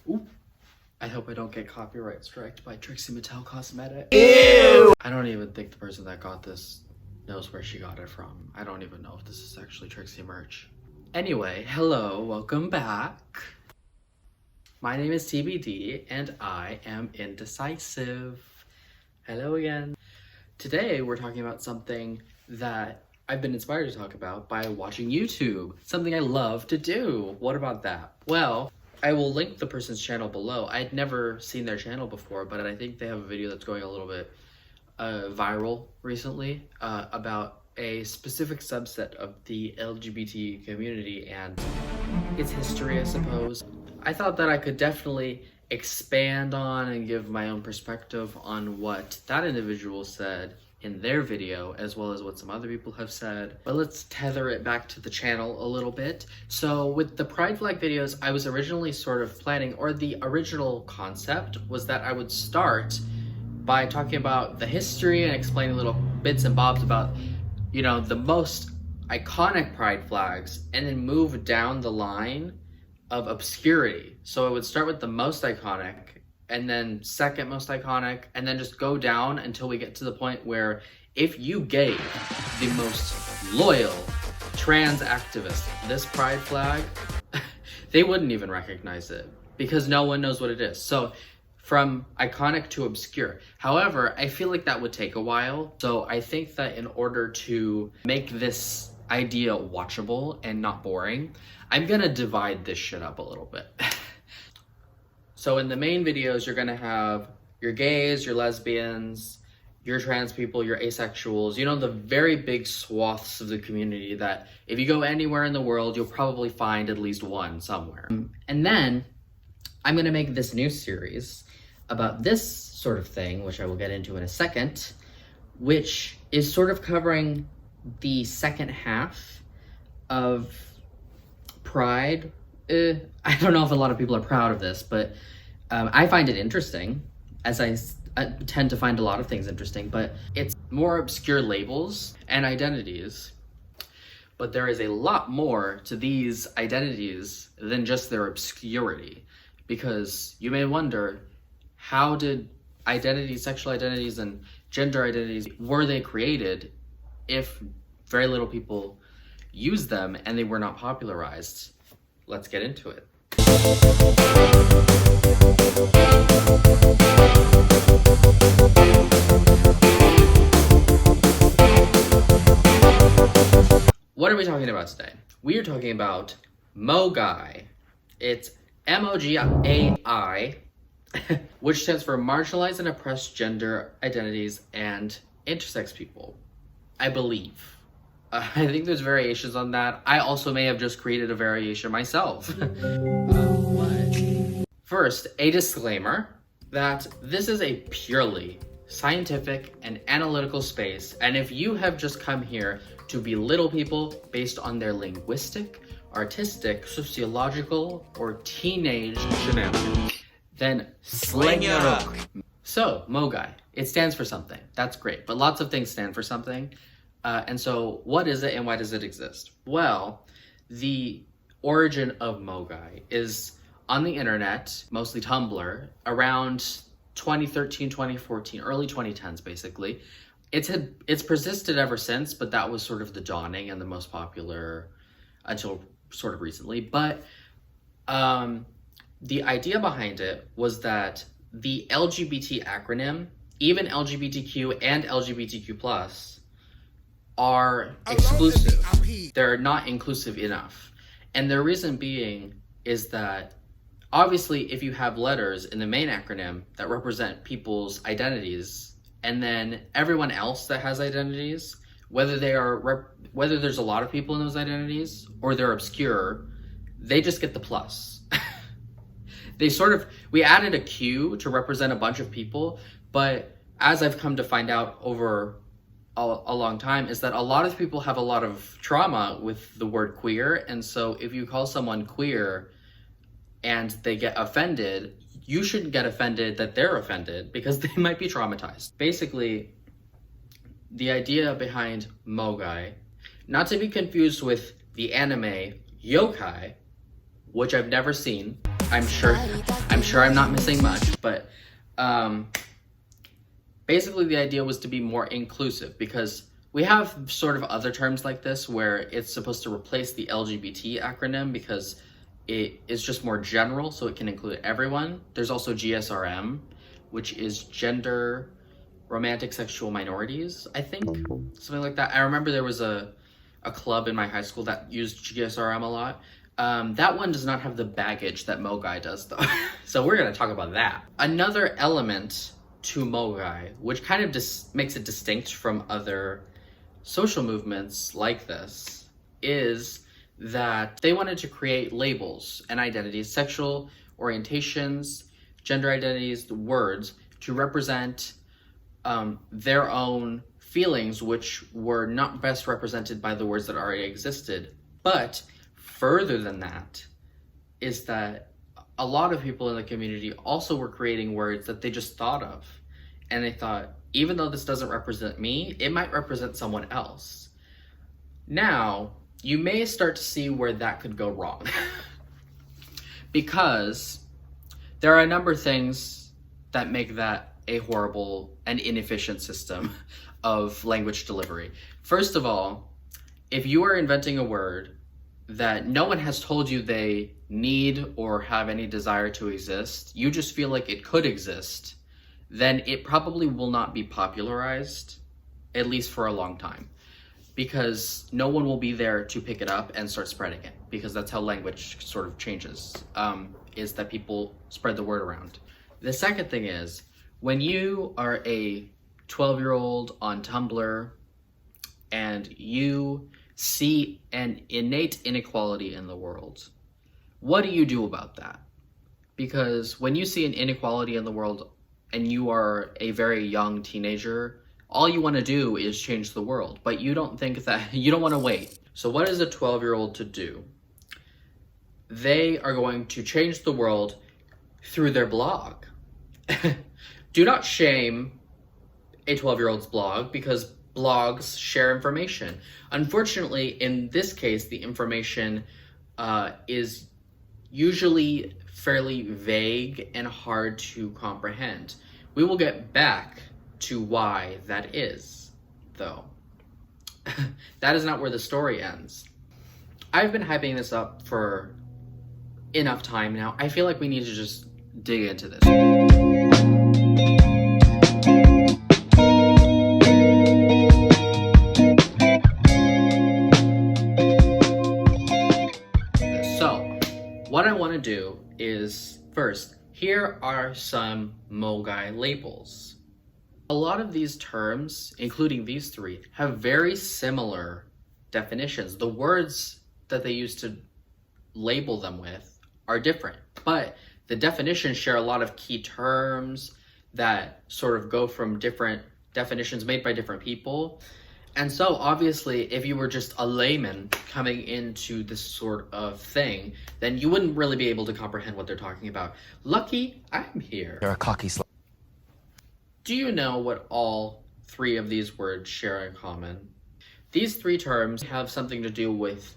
Ooh. I hope I don't get copyright striked by Trixie Mattel Cosmetics. Ew! I don't even think the person that got this knows where she got it from. I don't even know if this is actually Trixie merch. Anyway, hello, welcome back. My name is TBD and I am indecisive. Hello again. Today we're talking about something that I've been inspired to talk about by watching YouTube. Something I love to do. What about that? Well, I will link the person's channel below. I'd never seen their channel before, but I think they have a video that's going a little bit viral recently about a specific subset of the LGBT community and its history, I suppose. I thought that I could definitely expand on and give my own perspective on what that individual said in their video, as well as what some other people have said. But let's tether it back to the channel a little bit. So with the Pride Flag videos, I was originally sort of planning, or the original concept was that I would start by talking about the history and explaining little bits and bobs about, you know, the most iconic Pride flags, and then move down the line of obscurity. So I would start with the most iconic, and then second most iconic, and then just go down until we get to the point where if you gave the most loyal trans activist this Pride flag, they wouldn't even recognize it because no one knows what it is. So from iconic to obscure. However, I feel like that would take a while. So I think that in order to make this idea watchable and not boring, I'm gonna divide this shit up a little bit. So in the main videos, you're gonna have your gays, your lesbians, your trans people, your asexuals, you know, the very big swaths of the community that if you go anywhere in the world, you'll probably find at least one somewhere. And then I'm gonna make this new series about this sort of thing, which I will get into in a second, which is sort of covering the second half of Pride. I don't know if a lot of people are proud of this, but I find it interesting, as I tend to find a lot of things interesting, but it's more obscure labels and identities. But there is a lot more to these identities than just their obscurity, because you may wonder, how did identities, sexual identities, and gender identities, were they created if very little people use them and they were not popularized? Let's get into it. What are we talking about today? We are talking about MOGAI. It's MOGAI, which stands for Marginalized and Oppressed Gender Identities and Intersex People, I believe. I think there's variations on that. I also may have just created a variation myself. First, a disclaimer that this is a purely scientific and analytical space, and if you have just come here to belittle people based on their linguistic, artistic, sociological, or teenage shenanigans, then sling your hook. So, MOGAI, it stands for something. That's great, but lots of things stand for something. And so what is it and why does it exist? Well, the origin of MOGAI is on the internet, mostly Tumblr, around 2013, 2014, early 2010s, basically. It's persisted ever since, but that was sort of the dawning and the most popular until sort of recently. But the idea behind it was that the LGBT acronym, even LGBTQ and LGBTQ+, are exclusive. They're not inclusive enough. And the reason being is that obviously if you have letters in the main acronym that represent people's identities, and then everyone else that has identities, whether there's a lot of people in those identities or they're obscure, they just get the plus. We added a Q to represent a bunch of people, but as I've come to find out over a long time, is that a lot of people have a lot of trauma with the word queer, and so if you call someone queer and they get offended, you shouldn't get offended that they're offended because they might be traumatized. Basically, the idea behind MOGAI, not to be confused with the anime yokai, which I've never seen. I'm sure I'm not missing much, but basically the idea was to be more inclusive, because we have sort of other terms like this where it's supposed to replace the LGBT acronym because it is just more general, so it can include everyone. There's also GSRM, which is gender romantic sexual minorities, I think, something like that. I remember there was a club in my high school that used GSRM a lot. That one does not have the baggage that MOGAI does, though. So we're going to talk about that. Another element to MOGAI, which kind of makes it distinct from other social movements like this, is that they wanted to create labels and identities, sexual orientations, gender identities, the words, to represent their own feelings, which were not best represented by the words that already existed. But further than that is that a lot of people in the community also were creating words that they just thought of. And they thought, even though this doesn't represent me, it might represent someone else. Now, you may start to see where that could go wrong. Because there are a number of things that make that a horrible and inefficient system of language delivery. First of all, if you are inventing a word that no one has told you they need or have any desire to exist, you just feel like it could exist, then it probably will not be popularized, at least for a long time, because no one will be there to pick it up and start spreading it, because that's how language sort of changes, is that people spread the word around. The second thing is, when you are a 12-year-old on Tumblr and you see an innate inequality in the world, what do you do about that? Because when you see an inequality in the world and you are a very young teenager, all you want to do is change the world, but you don't think that, you don't want to wait. So what is a 12-year-old to do? They are going to change the world through their blog. Do not shame a 12-year-old's blog, because blogs share information. Unfortunately, in this case, the information is usually fairly vague and hard to comprehend. We will get back to why that is, though. That is not where the story ends. I've been hyping this up for enough time now. I feel like we need to just dig into this. What I want to do is, first, here are some MOGAI labels. A lot of these terms, including these three, have very similar definitions. The words that they use to label them with are different, but the definitions share a lot of key terms that sort of go from different definitions made by different people. And so obviously, if you were just a layman coming into this sort of thing, then you wouldn't really be able to comprehend what they're talking about. Lucky I'm here. You're a cocky slut. Do you know what all three of these words share in common? These three terms have something to do with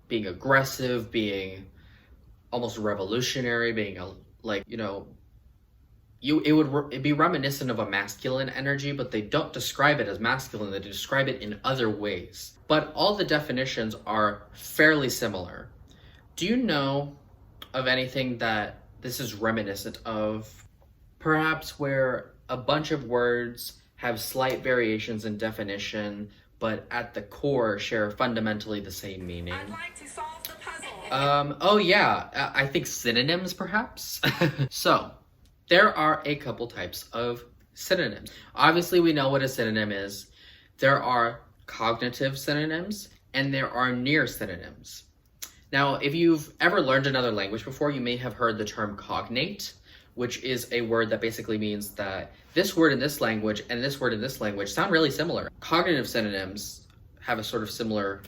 being aggressive, being almost revolutionary, being it'd be reminiscent of a masculine energy, but they don't describe it as masculine, they describe it in other ways. But all the definitions are fairly similar. Do you know of anything that this is reminiscent of? Perhaps where a bunch of words have slight variations in definition, but at the core share fundamentally the same meaning. I'd like to solve the puzzle. Oh yeah, I think synonyms perhaps? So, there are a couple types of synonyms. Obviously, we know what a synonym is. There are cognitive synonyms and there are near synonyms. Now, if you've ever learned another language before, you may have heard the term cognate, which is a word that basically means that this word in this language and this word in this language sound really similar. Cognitive synonyms have a sort of similar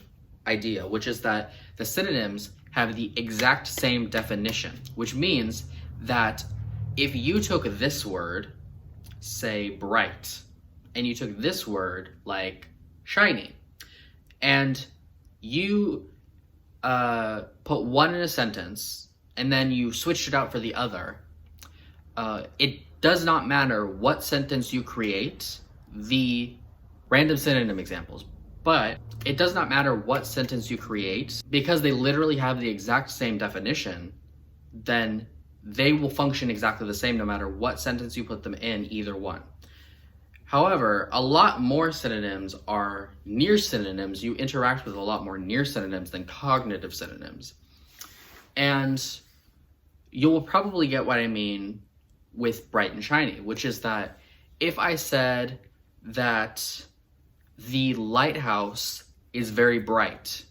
idea, which is that the synonyms have the exact same definition, which means that if you took this word, say bright, and you took this word like shiny, and you put one in a sentence and then you switched it out for the other, it does not matter what sentence you create, the random synonym examples, but it does not matter what sentence you create, because they literally have the exact same definition, then they will function exactly the same no matter what sentence you put them in, either one. However, a lot more synonyms are near synonyms. You interact with a lot more near synonyms than cognitive synonyms. And you will probably get what I mean with bright and shiny, which is that if I said that the lighthouse is very bright,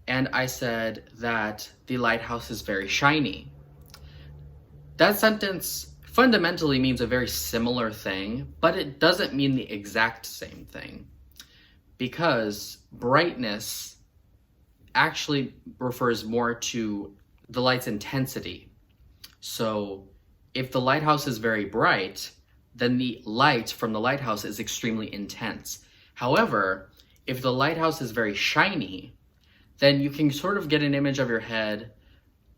and I said that the lighthouse is very shiny, that sentence fundamentally means a very similar thing, but it doesn't mean the exact same thing, because brightness actually refers more to the light's intensity. So if the lighthouse is very bright, then the light from the lighthouse is extremely intense. However, if the lighthouse is very shiny, then you can sort of get an image of your head,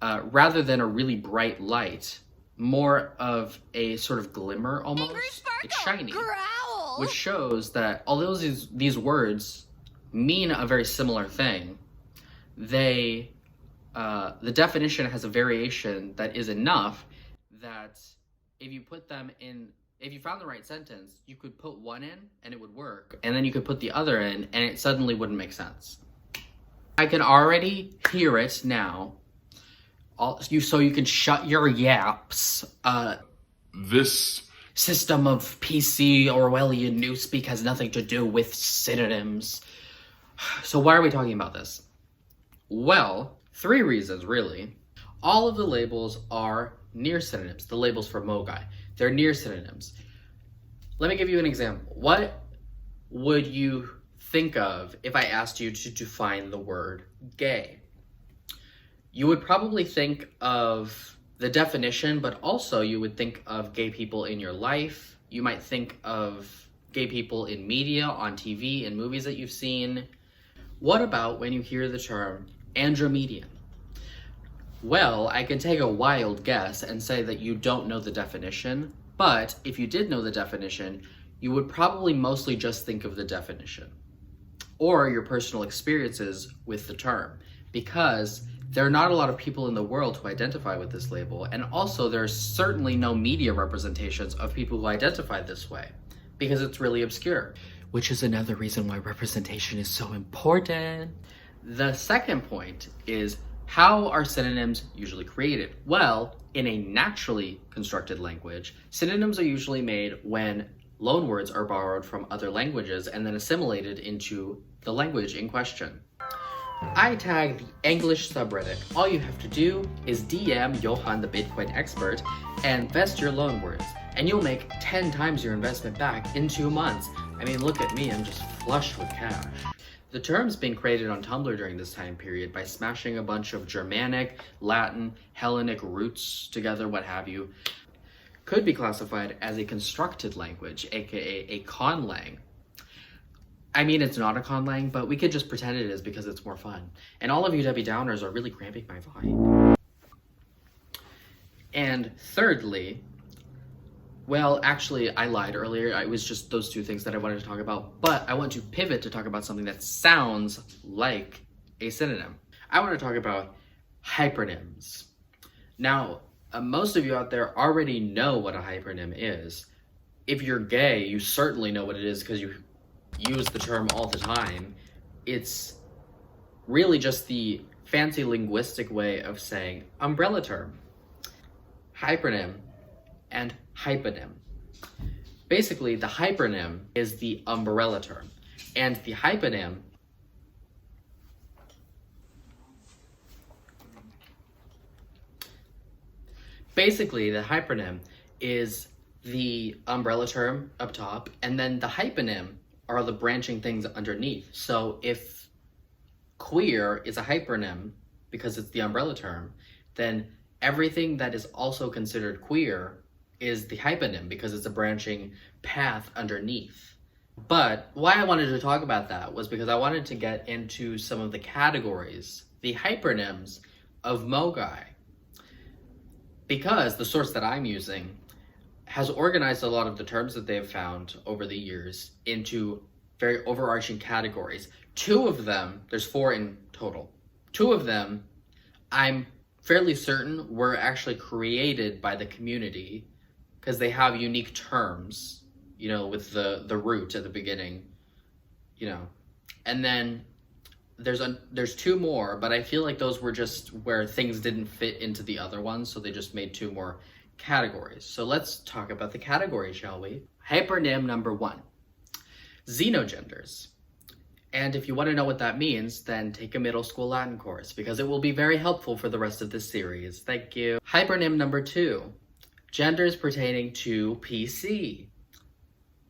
rather than a really bright light, more of a sort of glimmer almost. It's shiny, Growl. which shows that although these words mean a very similar thing, the definition has a variation that is enough that if you found the right sentence, you could put one in and it would work, and then you could put the other in and it suddenly wouldn't make sense. I can already hear it now. So you can shut your yaps. This System of PC Orwellian newspeak has nothing to do with synonyms. So why are we talking about this? Well, 3 reasons really. All of the labels are near synonyms. The labels for MOGAI, they're near synonyms. Let me give you an example. What would you think of if I asked you to define the word gay? You would probably think of the definition, but also you would think of gay people in your life. You might think of gay people in media, on TV, in movies that you've seen. What about when you hear the term andromedian? Well, I can take a wild guess and say that you don't know the definition, but if you did know the definition, you would probably mostly just think of the definition or your personal experiences with the term, because there are not a lot of people in the world who identify with this label, and also there's certainly no media representations of people who identify this way, because it's really obscure, which is another reason why representation is so important. The second point is, how are synonyms usually created? Well, in a naturally constructed language, synonyms are usually made when loanwords are borrowed from other languages and then assimilated into the language in question. I tag the English subreddit. All you have to do is DM Johan the Bitcoin expert and invest your loanwords, and you'll make 10 times your investment back in 2 months. I mean, look at me, I'm just flush with cash. The term's been created on Tumblr during this time period by smashing a bunch of Germanic, Latin, Hellenic roots together, what have you. Could be classified as a constructed language, aka a conlang. I mean, it's not a conlang, but we could just pretend it is because it's more fun. And all of you Debbie Downers are really cramping my vibe. And thirdly, well, actually, I lied earlier. It was just those 2 things that I wanted to talk about, but I want to pivot to talk about something that sounds like a synonym. I want to talk about hypernyms. Now, most of you out there already know what a hypernym is. If you're gay, you certainly know what it is because you use the term all the time. It's really just the fancy linguistic way of saying umbrella term. Hypernym and hyponym. Basically, the hypernym is the umbrella term, and the hyponym is the umbrella term up top, and then the hyponym are the branching things underneath. So if queer is a hypernym because it's the umbrella term, then everything that is also considered queer is the hyponym because it's a branching path underneath. But why I wanted to talk about that was because I wanted to get into some of the categories. The hypernyms of MOGAI. Because the source that I'm using has organized a lot of the terms that they've found over the years into very overarching categories. Two of them, there's 4 in total. 2 of them, I'm fairly certain were actually created by the community because they have unique terms, you know, with the root at the beginning, you know. And then there's 2 more, but I feel like those were just where things didn't fit into the other ones, so they just made 2 more categories. So let's talk about the category, shall we? Hypernym number 1, xenogenders. And if you want to know what that means, then take a middle school Latin course, because it will be very helpful for the rest of this series. Thank you. Hypernym number 2, genders pertaining to PC.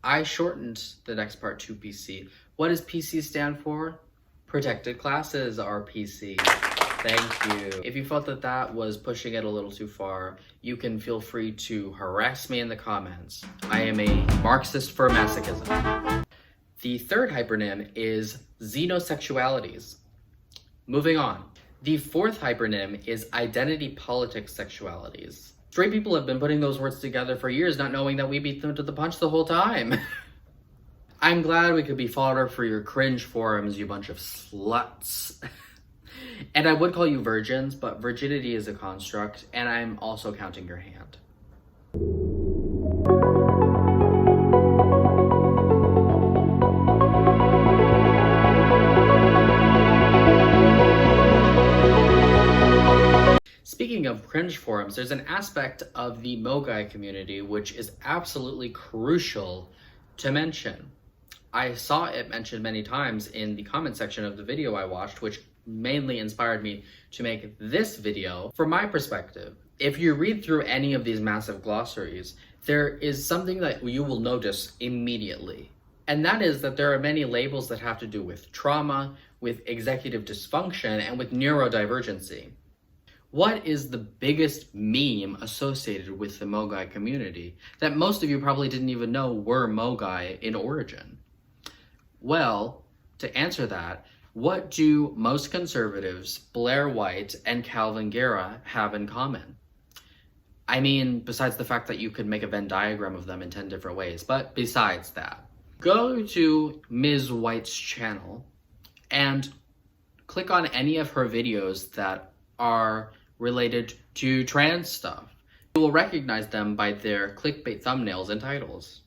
I shortened the next part to PC. What does PC stand for? Protected classes are PC. Thank you. If you felt that that was pushing it a little too far, you can feel free to harass me in the comments. I am a Marxist for masochism. The third hypernym is xenosexualities. Moving on. The 4th hypernym is identity politics sexualities. Straight people have been putting those words together for years, not knowing that we beat them to the punch the whole time. I'm glad we could be fodder for your cringe forums, you bunch of sluts. And I would call you virgins, but virginity is a construct, and I'm also counting your hand. Speaking of cringe forums, there's an aspect of the MOGAI community which is absolutely crucial to mention. I saw it mentioned many times in the comment section of the video I watched, which mainly inspired me to make this video. From my perspective, if you read through any of these massive glossaries, there is something that you will notice immediately. And that is that there are many labels that have to do with trauma, with executive dysfunction, and with neurodivergency. What is the biggest meme associated with the MOGAI community that most of you probably didn't even know were MOGAI in origin? Well, to answer that, what do most conservatives, Blair White and Calvin Guerra, have in common? I mean, besides the fact that you could make a Venn diagram of them in 10 different ways, but besides that, go to Ms. White's channel and click on any of her videos that are related to trans stuff. You will recognize them by their clickbait thumbnails and titles.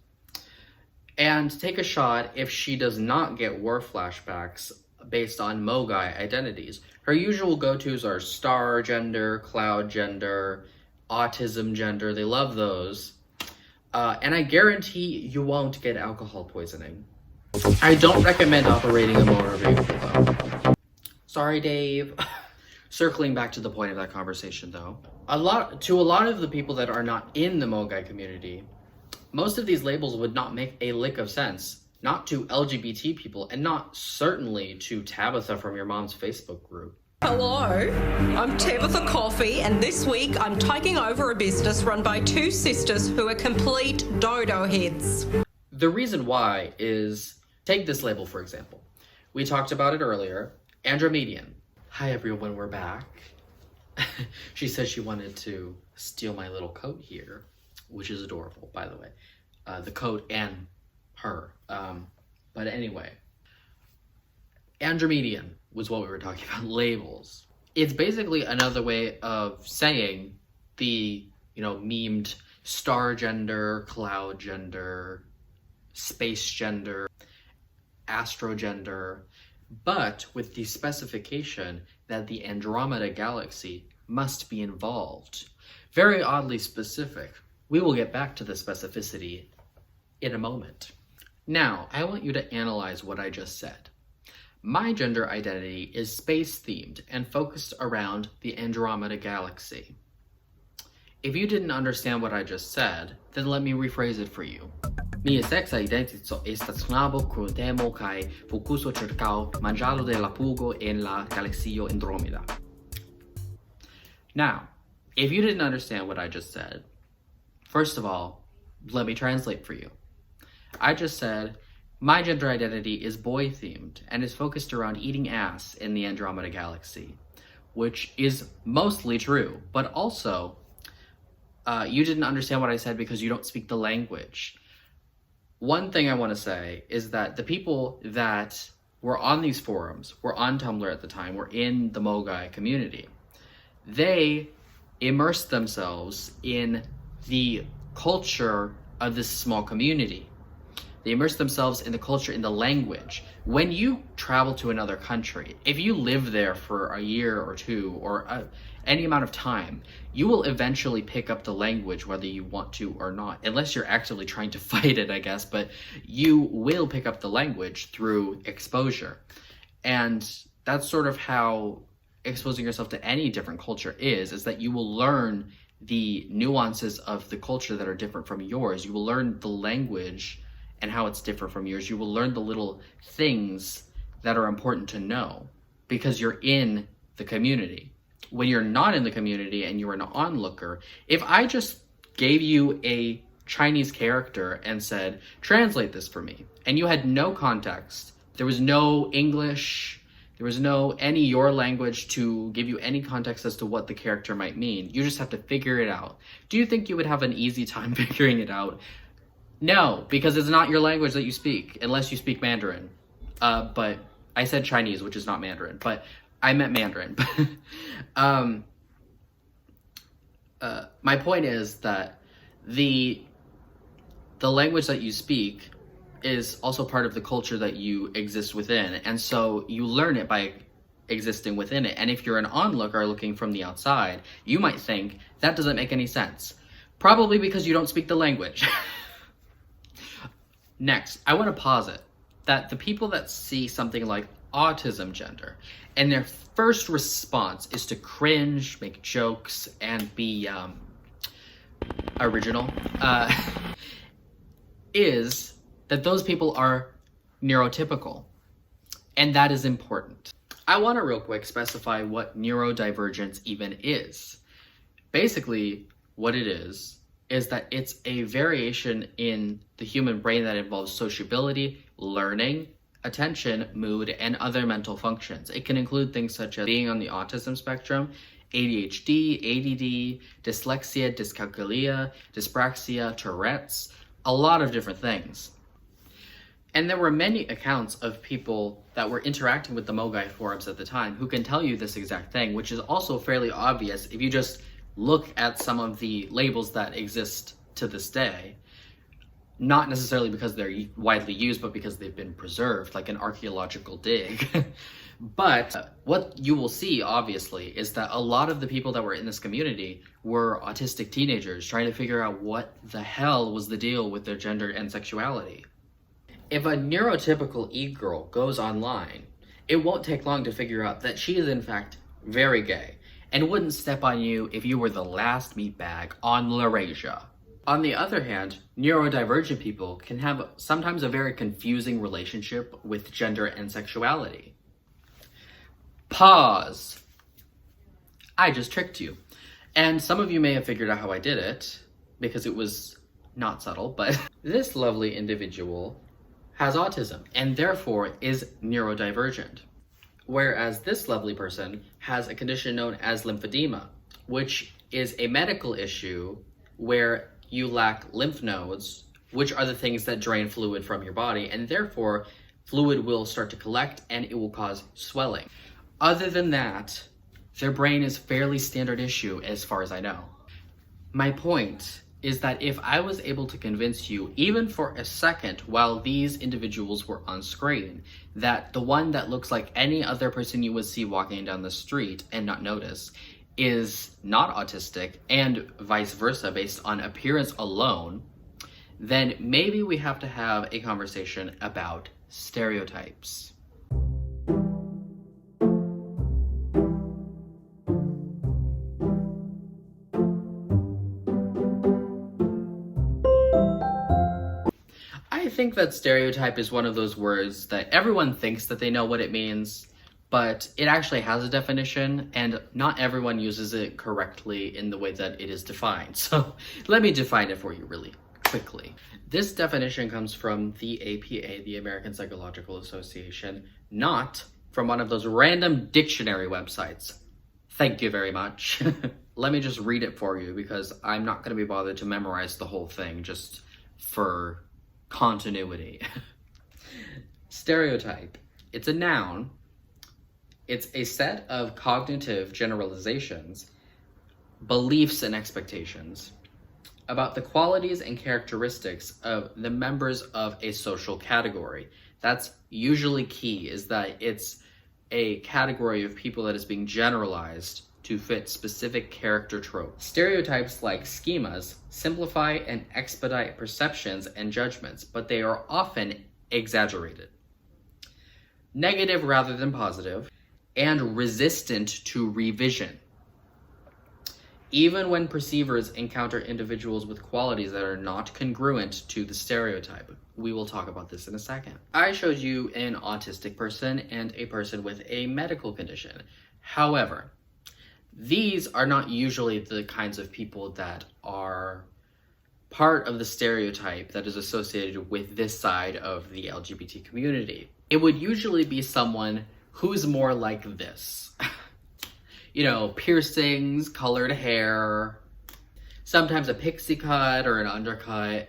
And take a shot if she does not get war flashbacks based on MOGAI identities. Her usual go-tos are star gender, cloud gender, autism gender. They love those. And I guarantee you won't get alcohol poisoning. I don't recommend operating a motor vehicle though. Sorry, Dave. Circling back to the point of that conversation though, a lot of the people that are not in the MOGAI community, most of these labels would not make a lick of sense. Not to LGBT people, and not certainly to Tabatha from your mom's Facebook group. Hello, I'm Tabatha Coffee, and this week I'm taking over a business run by 2 sisters who are complete dodo heads. The reason why is, take this label for example. We talked about it earlier, Andromedian. Hi everyone, we're back. She says she wanted to steal my little coat here, which is adorable, by the way. The coat and her. But anyway, Andromedian was what we were talking about, labels. It's basically another way of saying the, memed star gender, cloud gender, space gender, astro gender, but with the specification that the Andromeda galaxy must be involved. Very oddly specific. We will get back to the specificity in a moment. Now, I want you to analyze what I just said. My gender identity is space-themed and focused around the Andromeda galaxy. If you didn't understand what I just said, then let me rephrase it for you. Mia sex identity è stazionabo con temo kai focuso cercao mangialo della pugo en la galaxio Andromeda. Now, if you didn't understand what I just said, first of all, let me translate for you. I just said, my gender identity is boy-themed and is focused around eating ass in the Andromeda galaxy. which is mostly true, but also you didn't understand what I said because you don't speak the language. One thing I want to say is that the people that were on these forums, were on Tumblr at the time, were in the MOGAI community. They immersed themselves in the culture of this small community. They immerse themselves in the culture, in the language. When you travel to another country, if you live there for a year or two or any amount of time, you will eventually pick up the language whether you want to or not, unless you're actively trying to fight it, I guess, but you will pick up the language through exposure. And that's sort of how exposing yourself to any different culture is that you will learn the nuances of the culture that are different from yours. You will learn the language and how it's different from yours. You will learn the little things that are important to know because you're in the community. When you're not in the community and you're an onlooker, if I just gave you a Chinese character and said, translate this for me, and you had no context, there was no English, there was no any your language to give you any context as to what the character might mean. You just have to figure it out. Do you think you would have an easy time figuring it out? No, because it's not your language that you speak, unless you speak Mandarin. But I said Chinese, which is not Mandarin, but I meant Mandarin. My point is that the language that you speak is also part of the culture that you exist within, and so you learn it by existing within it. And if you're an onlooker looking from the outside, you might think that doesn't make any sense. Probably because you don't speak the language. Next, I want to posit that the people that see something like autism gender and their first response is to cringe, make jokes, and be original, is that those people are neurotypical, and that is important. I want to real quick specify what neurodivergence even is. Basically, what it is that it's a variation in the human brain that involves sociability, learning, attention, mood, and other mental functions. It can include things such as being on the autism spectrum, ADHD, ADD, dyslexia, dyscalculia, dyspraxia, Tourette's, a lot of different things. And there were many accounts of people that were interacting with the MOGAI forums at the time who can tell you this exact thing, which is also fairly obvious if you just look at some of the labels that exist to this day. Not necessarily because they're widely used, but because they've been preserved, like an archaeological dig. But what you will see, obviously, is that a lot of the people that were in this community were autistic teenagers trying to figure out what the hell was the deal with their gender and sexuality. If a neurotypical e-girl goes online, it won't take long to figure out that she is in fact very gay and wouldn't step on you if you were the last meatbag on Laurasia. On the other hand, neurodivergent people can have sometimes a very confusing relationship with gender and sexuality. Pause. I just tricked you. And some of you may have figured out how I did it, because it was not subtle, but this lovely individual has autism and therefore is neurodivergent. Whereas this lovely person has a condition known as lymphedema, which is a medical issue where you lack lymph nodes, which are the things that drain fluid from your body, and therefore fluid will start to collect and it will cause swelling. Other than that, their brain is fairly standard issue as far as I know. My point is that if I was able to convince you, even for a second while these individuals were on screen, that the one that looks like any other person you would see walking down the street and not notice is not autistic, and vice versa based on appearance alone, then maybe we have to have a conversation about stereotypes. I think that stereotype is one of those words that everyone thinks that they know what it means, but it actually has a definition, and not everyone uses it correctly in the way that it is defined. So let me define it for you really quickly. This definition comes from the APA, the American Psychological Association, not from one of those random dictionary websites. Thank you very much. Let me just read it for you because I'm not going to be bothered to memorize the whole thing just for continuity. Stereotype. It's a noun. It's a set of cognitive generalizations, beliefs and expectations about the qualities and characteristics of the members of a social category. That's usually key, is that it's a category of people that is being generalized to fit specific character tropes. Stereotypes, like schemas, simplify and expedite perceptions and judgments, but they are often exaggerated, negative rather than positive, and resistant to revision. Even when perceivers encounter individuals with qualities that are not congruent to the stereotype. We will talk about this in a second. I showed you an autistic person and a person with a medical condition. However, these are not usually the kinds of people that are part of the stereotype that is associated with this side of the LGBT community. It would usually be someone who's more like this. You know, piercings, colored hair, sometimes a pixie cut or an undercut,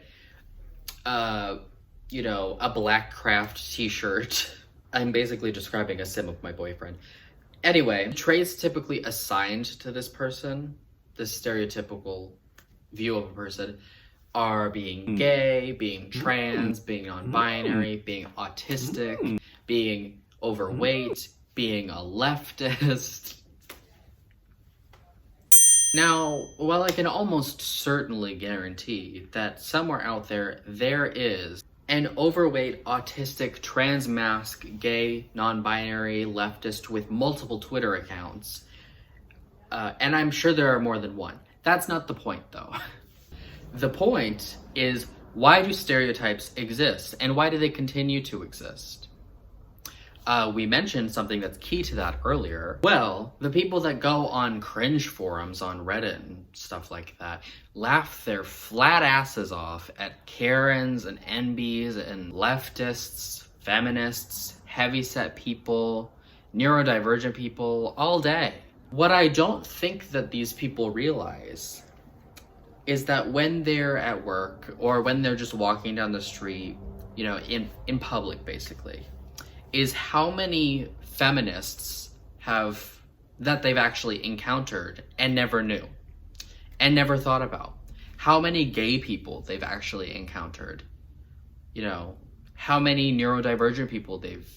you know, a black craft t-shirt. I'm basically describing a sim of my boyfriend. Anyway, traits typically assigned to this person, this stereotypical view of a person, are being gay, being trans, being non-binary, being autistic, being overweight, being a leftist. Now, while I can almost certainly guarantee that somewhere out there, there is an overweight, autistic, trans mask, gay, non-binary, leftist with multiple Twitter accounts, and I'm sure there are more than one. That's not the point, though. The point is, why do stereotypes exist, and why do they continue to exist? We mentioned something that's key to that earlier. Well, the people that go on cringe forums on Reddit and stuff like that laugh their flat asses off at Karens and NBs and leftists, feminists, heavyset people, neurodivergent people all day. What I don't think that these people realize is that when they're at work or when they're just walking down the street, you know, in public basically, is how many feminists that they've actually encountered and never knew and never thought about. How many gay people they've actually encountered. You know, how many neurodivergent people they've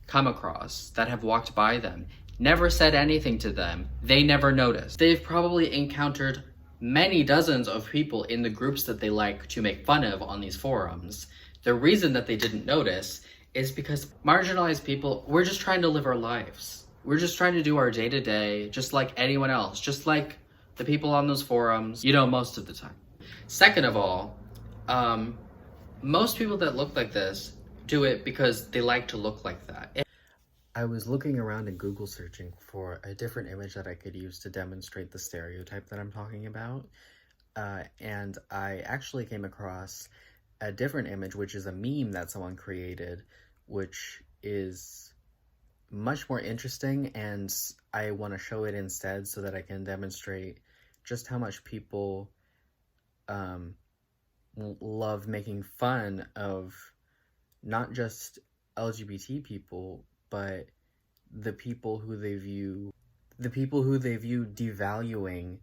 come across that have walked by them, never said anything to them, they never noticed. They've probably encountered many dozens of people in the groups that they like to make fun of on these forums. The reason that they didn't notice is because marginalized people, we're just trying to live our lives. We're just trying to do our day-to-day, just like anyone else, just like the people on those forums, you know, most of the time. Second of all, most people that look like this do it because they like to look like that. I was looking around in Google searching for a different image that I could use to demonstrate the stereotype that I'm talking about, and I actually came across a different image, which is a meme that someone created, which is much more interesting, and I want to show it instead so that I can demonstrate just how much people love making fun of not just LGBT people, but the people who they view devaluing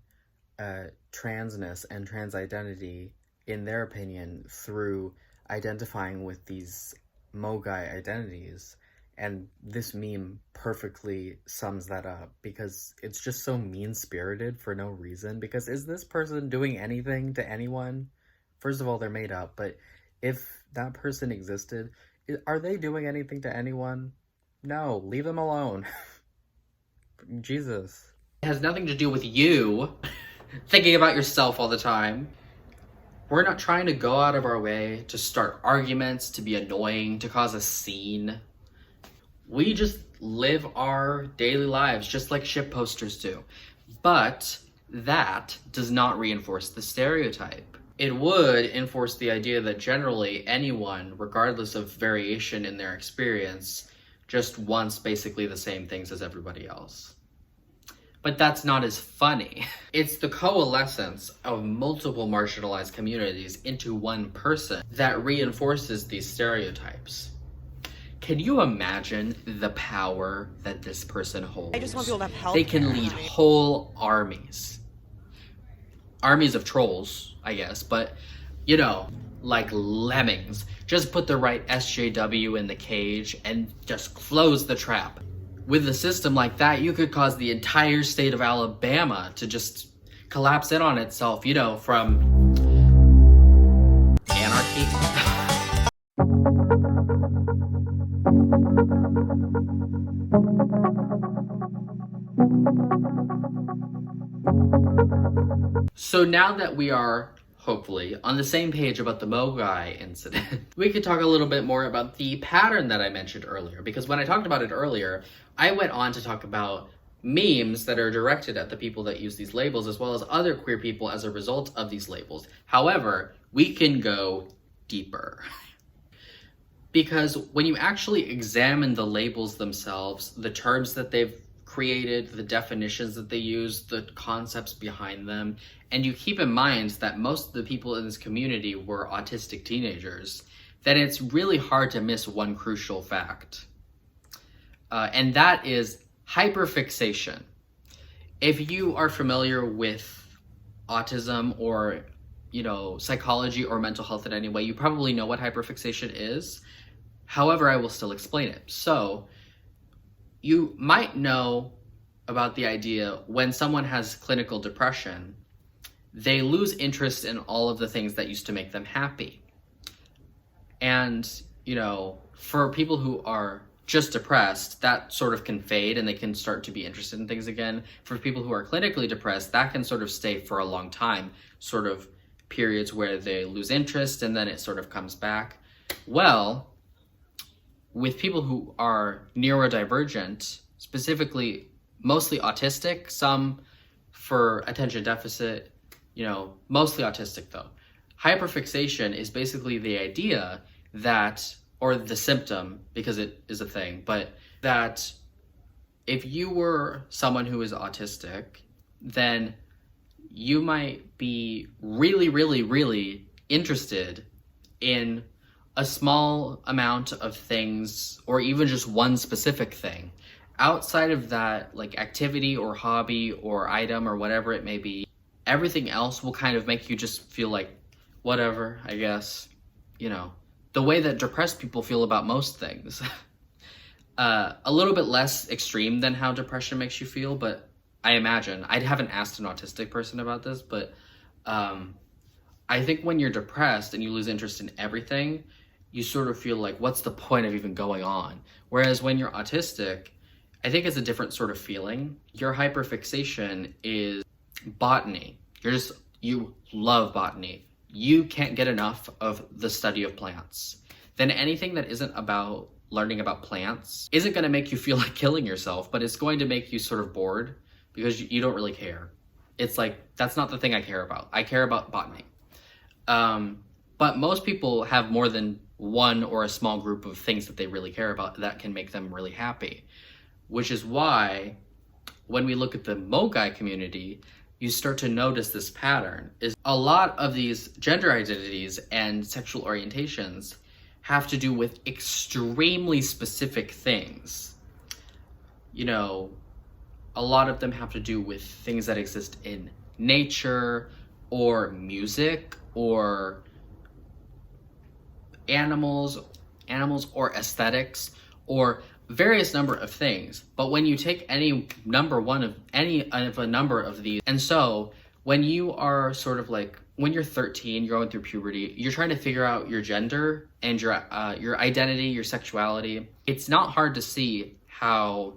transness and trans identity, in their opinion, through identifying with these MOGAI identities. And this meme perfectly sums that up, because it's just so mean-spirited for no reason. Because is this person doing anything to anyone? First of all, they're made up, but if that person existed, are they doing anything to anyone? No, leave them alone. Jesus. It has nothing to do with you thinking about yourself all the time. We're not trying to go out of our way to start arguments, to be annoying, to cause a scene. We just live our daily lives just like ship posters do. But that does not reinforce the stereotype. It would enforce the idea that generally anyone, regardless of variation in their experience, just wants basically the same things as everybody else. but that's not as funny. It's the coalescence of multiple marginalized communities into one person that reinforces these stereotypes. Can you imagine the power that this person holds? I just want people to have health. They can lead whole armies. Armies of trolls, I guess, but, you know, like lemmings. Just put the right SJW in the cage and just close the trap. With a system like that, you could cause the entire state of Alabama to just collapse in on itself, you know, from anarchy. So now that we are, hopefully, on the same page about the MOGAI incident, we could talk a little bit more about the pattern that I mentioned earlier, because when I talked about it earlier, I went on to talk about memes that are directed at the people that use these labels, as well as other queer people as a result of these labels. However, we can go deeper. Because when you actually examine the labels themselves, the terms that they've created, the definitions that they use, the concepts behind them, and you keep in mind that most of the people in this community were autistic teenagers, then it's really hard to miss one crucial fact. And that is hyperfixation. If you are familiar with autism or, you know, psychology or mental health in any way, you probably know what hyperfixation is. However, I will still explain it. So, you might know about the idea when someone has clinical depression, they lose interest in all of the things that used to make them happy. And, you know, for people who are just depressed, that sort of can fade and they can start to be interested in things again. For people who are clinically depressed, that can sort of stay for a long time, sort of periods where they lose interest and then it sort of comes back. Well, with people who are neurodivergent, specifically mostly autistic, some for attention deficit, you know, mostly autistic though. Hyperfixation is basically the idea that, or the symptom, because it is a thing, but that if you were someone who is autistic, then you might be really, really, really interested in a small amount of things, or even just one specific thing. Outside of that, like activity or hobby or item or whatever it may be, everything else will kind of make you just feel like, whatever, I guess, you know, the way that depressed people feel about most things. A little bit less extreme than how depression makes you feel, but I imagine, I haven't asked an autistic person about this, but I think when you're depressed and you lose interest in everything, you sort of feel like, what's the point of even going on? Whereas when you're autistic, I think it's a different sort of feeling. Your hyperfixation is botany. You love botany. You can't get enough of the study of plants. Then anything that isn't about learning about plants isn't going to make you feel like killing yourself, but it's going to make you sort of bored because you don't really care. It's like, that's not the thing I care about. I care about botany. But most people have more than one or a small group of things that they really care about that can make them really happy. Which is why when we look at the MOGAI community, you start to notice this pattern. Is a lot of these gender identities and sexual orientations have to do with extremely specific things. You know, a lot of them have to do with things that exist in nature or music or animals or aesthetics or various number of things. But when you take any number of a number of these, and so when you are sort of like, when you're 13, you're going through puberty, you're trying to figure out your gender and your identity, your sexuality. It's not hard to see how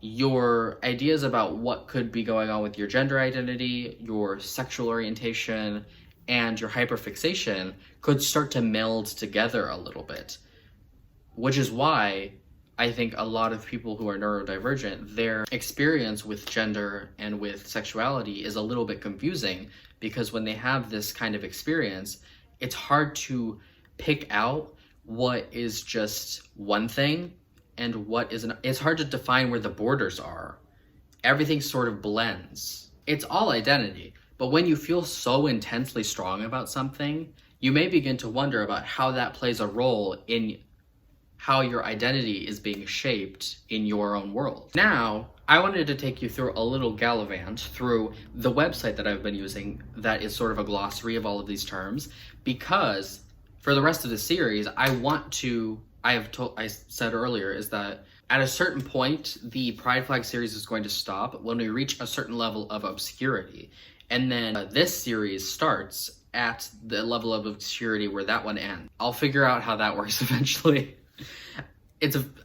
your ideas about what could be going on with your gender identity, your sexual orientation, and your hyperfixation could start to meld together a little bit. Which is why I think a lot of people who are neurodivergent, their experience with gender and with sexuality is a little bit confusing, because when they have this kind of experience, it's hard to pick out what is just one thing and what is it's hard to define where the borders are. everything sort of blends. It's all identity, but when you feel so intensely strong about something, you may begin to wonder about how that plays a role in how your identity is being shaped in your own world. Now, I wanted to take you through a little gallivant through the website that I've been using that is sort of a glossary of all of these terms, because for the rest of the series, I said earlier, is that at a certain point, the Pride Flag series is going to stop when we reach a certain level of obscurity. And then this series starts at the level of obscurity where that one ends. I'll figure out how that works eventually.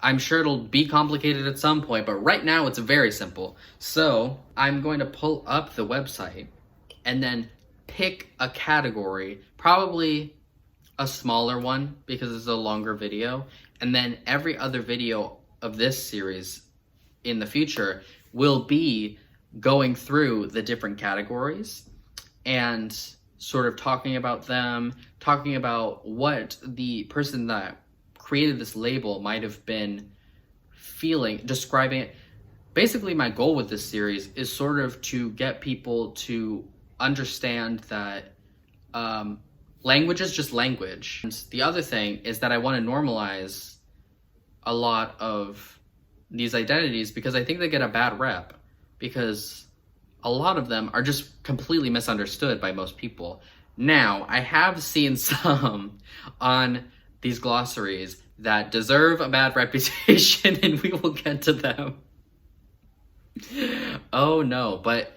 I'm sure it'll be complicated at some point, but right now it's very simple. So I'm going to pull up the website and then pick a category, probably a smaller one because it's a longer video. And then every other video of this series in the future will be going through the different categories and sort of talking about them, talking about what the person that created this label might have been feeling, describing it. Basically, my goal with this series is sort of to get people to understand that language is just language. And the other thing is that I want to normalize a lot of these identities because I think they get a bad rep because a lot of them are just completely misunderstood by most people. Now, I have seen some on these glossaries that deserve a bad reputation, and we will get to them. Oh no, but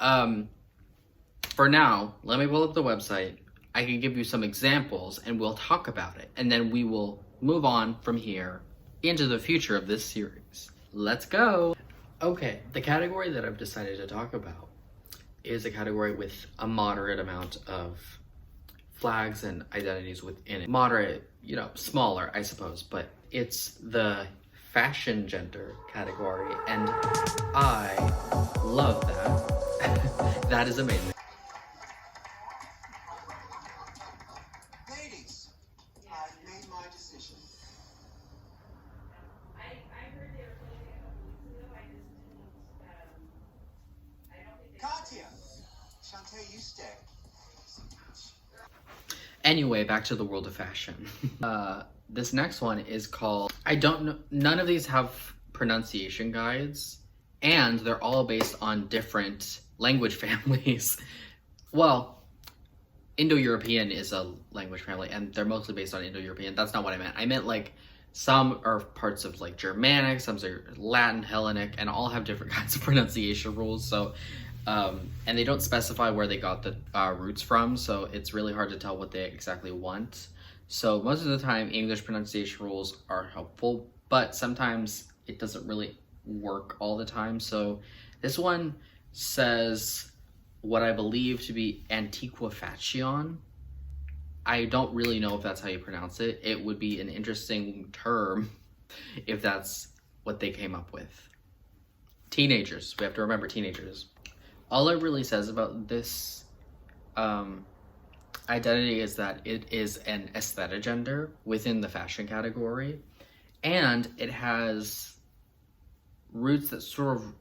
for now, let me pull up the website. I can give you some examples and we'll talk about it, and then we will move on from here into the future of this series. Let's go. Okay, the category that I've decided to talk about is a category with a moderate amount of flags and identities within it. Moderate, smaller, I suppose, but it's the fashion gender category, and I love that. That is amazing. Ladies, I've made my decision. I heard they were closing a couple weeks ago. I just didn't. I don't think they. Katya, Shantae, you stay. Anyway, back to the world of fashion. This next one is called, I don't know, none of these have pronunciation guides, and they're all based on different language families. Well, Indo-European is a language family, and they're mostly based on Indo-European. That's not what I meant. I meant like some are parts of like Germanic, some are Latin, Hellenic, and all have different kinds of pronunciation rules. So, and they don't specify where they got the roots from, so it's really hard to tell what they exactly want. So most of the time, English pronunciation rules are helpful, but sometimes it doesn't really work all the time. So this one says what I believe to be Antiquafacheon. I don't really know if that's how you pronounce it. It would be an interesting term if that's what they came up with. Teenagers. We have to remember teenagers. All it really says about this identity is that it is an aesthetic gender within the fashion category, and it has roots that sort of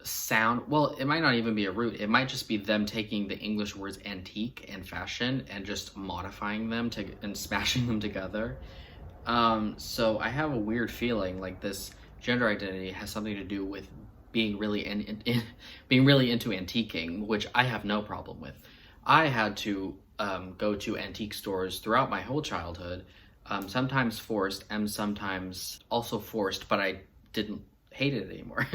sound, well, it might not even be a root. It might just be them taking the English words antique and fashion and just modifying them and smashing them together. So I have a weird feeling like this gender identity has something to do with being really being really into antiquing, which I have no problem with. I had to go to antique stores throughout my whole childhood, sometimes forced and sometimes also forced, but I didn't hate it anymore.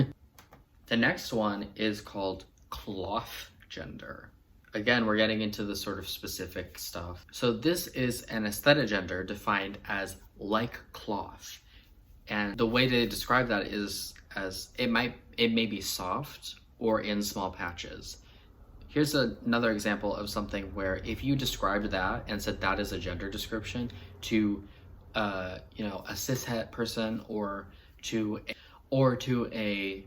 The next one is called Clothgender. Again, we're getting into the sort of specific stuff. So this is an aesthetic gender defined as like cloth. And the way to describe that is as it may be soft or in small patches. Here's another example of something where if you described that and said that is a gender description to a cishet person or to a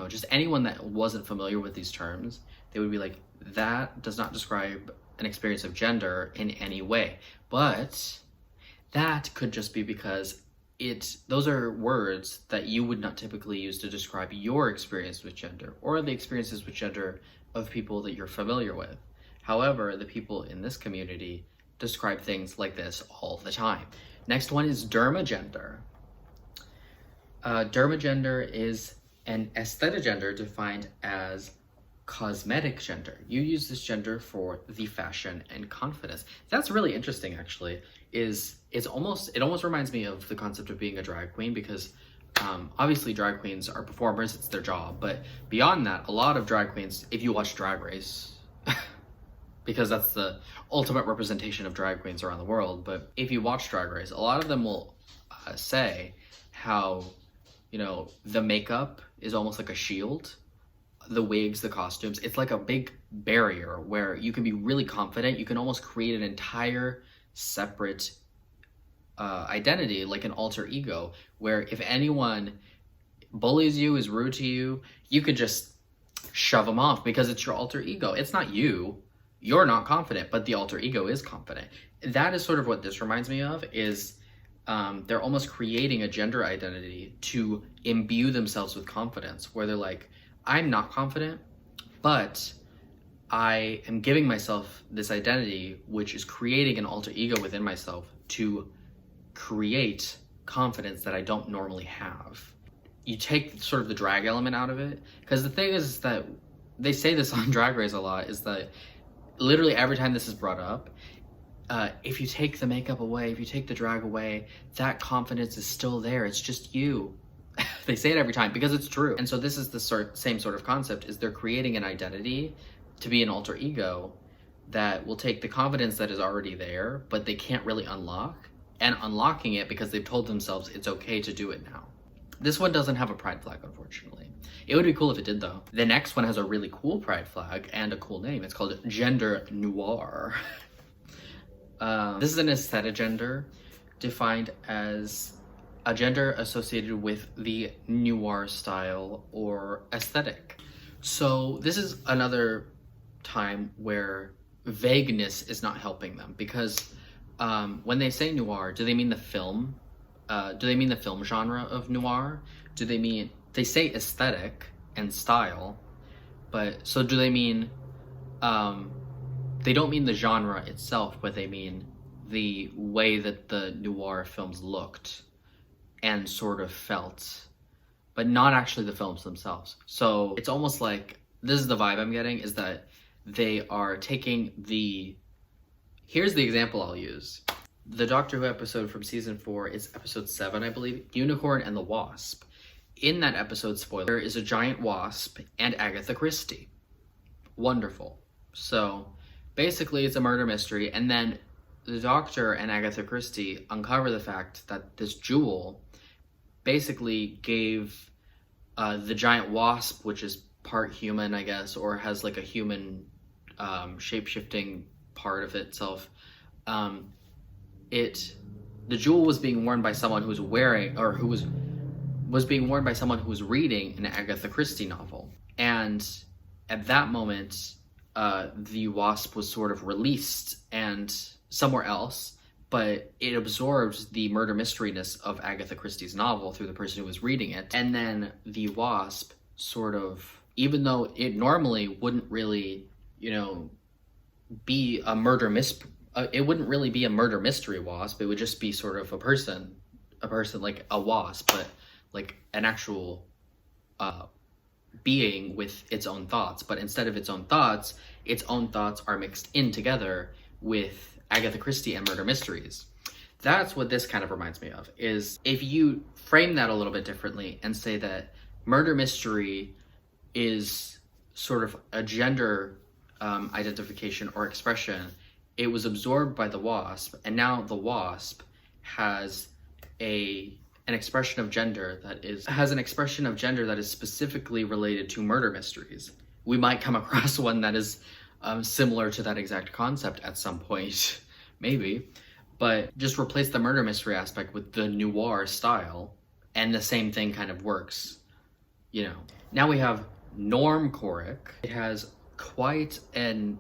just anyone that wasn't familiar with these terms, they would be like, that does not describe an experience of gender in any way. But that could just be because those are words that you would not typically use to describe your experience with gender or the experiences with gender of people that you're familiar with. However, the people in this community describe things like this all the time. Next one is dermagender. Dermagender is an aesthetic gender defined as cosmetic gender. You use this gender for the fashion and confidence. That's really interesting, actually. It almost reminds me of the concept of being a drag queen, because obviously drag queens are performers, it's their job, but beyond that, a lot of drag queens, if you watch Drag Race, because that's the ultimate representation of drag queens around the world, but if you watch Drag Race, a lot of them will say how, you know, the makeup is almost like a shield, the wigs, the costumes, it's like a big barrier where you can be really confident, you can almost create an entire separate identity, like an alter ego, where if anyone bullies you, is rude to you, you could just shove them off because it's your alter ego. It's not you. You're not confident, but the alter ego is confident. That is sort of what this reminds me of, is they're almost creating a gender identity to imbue themselves with confidence, where they're like, I'm not confident, but I am giving myself this identity, which is creating an alter ego within myself to create confidence that I don't normally have. You take sort of the drag element out of it, because the thing is that they say this on Drag Race a lot, is that literally every time this is brought up, if you take the makeup away, if you take the drag away, that confidence is still there. It's just you. They say it every time because it's true. And so this is the same sort of concept, is they're creating an identity to be an alter ego that will take the confidence that is already there, but they can't really unlock, and unlocking it because they've told themselves it's okay to do it now. This one doesn't have a pride flag, unfortunately. It would be cool if it did, though. The next one has a really cool pride flag and a cool name. It's called Gendernoir. This is an aesthetic gender defined as a gender associated with the noir style or aesthetic. So this is another time where vagueness is not helping them, because when they say noir, do they mean the film? Do they mean the film genre of noir? Do they mean, they say aesthetic and style, but so do they mean, they don't mean the genre itself, but they mean the way that the noir films looked and sort of felt, but not actually the films themselves. So it's almost like, this is the vibe I'm getting, is that they are taking here's the example I'll use. The Doctor Who episode from season 4 is episode 7, I believe, Unicorn and the Wasp. In that episode, spoiler, there is a giant wasp and Agatha Christie. Wonderful. So basically it's a murder mystery, and then the Doctor and Agatha Christie uncover the fact that this jewel basically gave the giant wasp, which is part human, I guess, or has like a human shape-shifting part of itself, the jewel was being worn by someone who was wearing, or who was being worn by someone who was reading an Agatha Christie novel. And at that moment, the wasp was sort of released and somewhere else, but it absorbed the murder mysteryness of Agatha Christie's novel through the person who was reading it. And then the wasp sort of, even though it normally wouldn't really, you know, be a murder it wouldn't really be a murder mystery wasp, it would just be sort of a person like a wasp, but like an actual being with its own thoughts. But instead of its own thoughts are mixed in together with Agatha Christie and murder mysteries. That's what this kind of reminds me of, is if you frame that a little bit differently and say that murder mystery is sort of a gender identification or expression, it was absorbed by the wasp, and now the wasp has an expression of gender that is specifically related to murder mysteries. We might come across one that is similar to that exact concept at some point, maybe, but just replace the murder mystery aspect with the noir style, and the same thing kind of works, you know. Now we have Normcoric. It has quite an,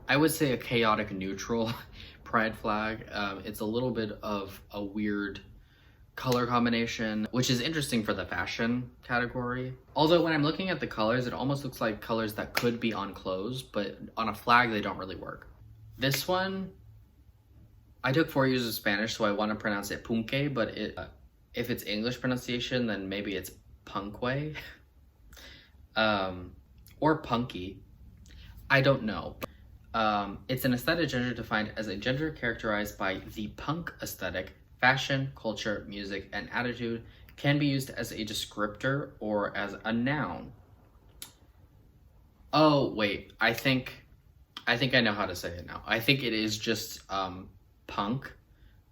I would say, a chaotic neutral pride flag. It's a little bit of a weird color combination, which is interesting for the fashion category. Although when I'm looking at the colors, it almost looks like colors that could be on clothes, but on a flag, they don't really work. This one, I took 4 years of Spanish, so I want to pronounce it Punque, but if it's English pronunciation, then maybe it's Punque. Or Punky. I don't know. It's an aesthetic gender defined as a gender characterized by the punk aesthetic. Fashion, culture, music, and attitude can be used as a descriptor or as a noun. Oh, wait, I think I know how to say it now. I think it is just punk,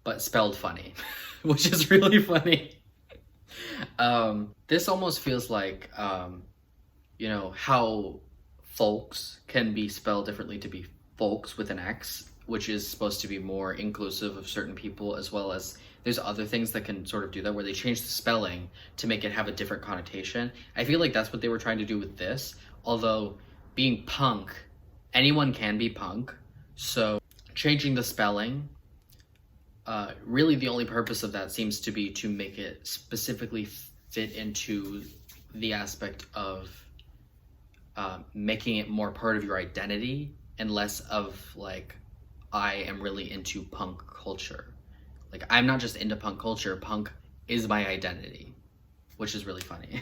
but spelled funny, which is really funny. This almost feels like, you know, how folks can be spelled differently to be folks with an X, which is supposed to be more inclusive of certain people, as well as there's other things that can sort of do that, where they change the spelling to make it have a different connotation. I feel like that's what they were trying to do with this, although being punk, anyone can be punk, so changing the spelling, really the only purpose of that seems to be to make it specifically fit into the aspect of making it more part of your identity and less of like, I am really into punk culture. Like, I'm not just into punk culture, punk is my identity, which is really funny.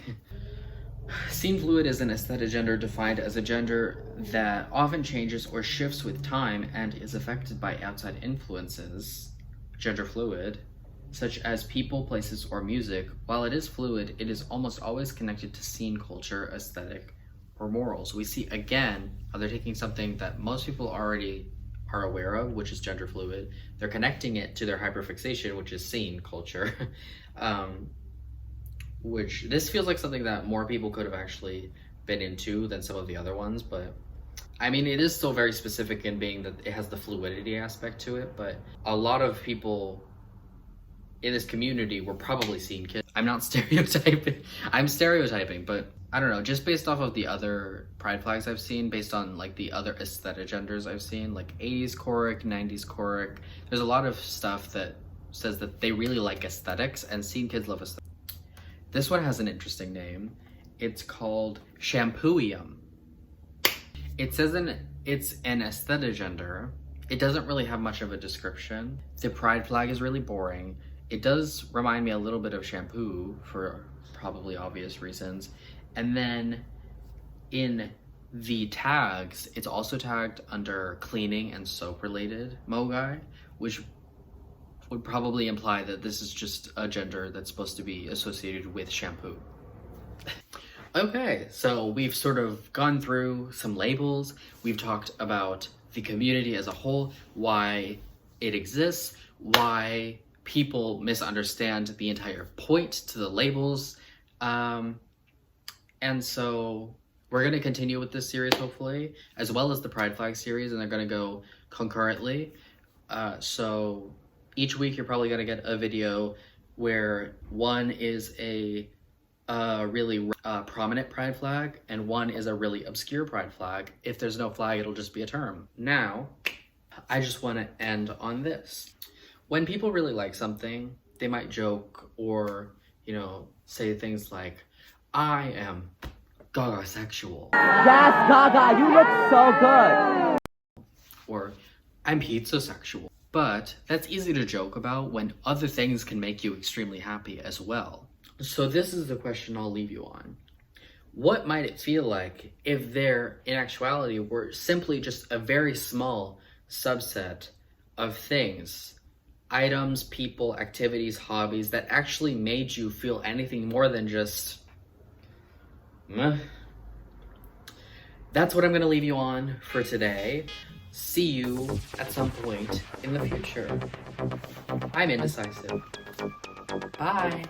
Scenefluid is an aesthetic gender defined as a gender that often changes or shifts with time and is affected by outside influences, gender fluid, such as people, places, or music. While it is fluid, it is almost always connected to scene culture, aesthetic, or morals. We see again how they're taking something that most people already are aware of, which is gender fluid. They're connecting it to their hyperfixation, which is scene culture. Which this feels like something that more people could have actually been into than some of the other ones, but I mean, it is still very specific in being that it has the fluidity aspect to it, but a lot of people in this community were probably scene kids. I'm not stereotyping. I'm stereotyping, but I don't know, just based off of the other pride flags I've seen, based on like the other aesthetic genders I've seen, like 80s choric, 90s choric, there's a lot of stuff that says that they really like aesthetics, and scene kids love aesthetics. This one has an interesting name. It's called Shampooium. It says it's an aesthetic gender. It doesn't really have much of a description. The pride flag is really boring. It does remind me a little bit of shampoo for probably obvious reasons. And then in the tags, it's also tagged under cleaning and soap related MOGAI, which would probably imply that this is just a gender that's supposed to be associated with shampoo. Okay, so we've sort of gone through some labels. We've talked about the community as a whole, why it exists, why people misunderstand the entire point to the labels. And so we're going to continue with this series, hopefully, as well as the Pride Flag series, and they're going to go concurrently. So each week you're probably going to get a video where one is a really prominent pride flag and one is a really obscure pride flag. If there's no flag, it'll just be a term. Now, I just want to end on this. When people really like something, they might joke or, you know, say things like, I am Gaga sexual. Yes, Gaga, you look so good. Or I'm pizza sexual. But that's easy to joke about when other things can make you extremely happy as well. So this is the question I'll leave you on. What might it feel like if there, in actuality, were simply just a very small subset of things, items, people, activities, hobbies that actually made you feel anything more than just meh? That's what I'm going to leave you on for today. See you at some point in the future. I'm indecisive. Bye.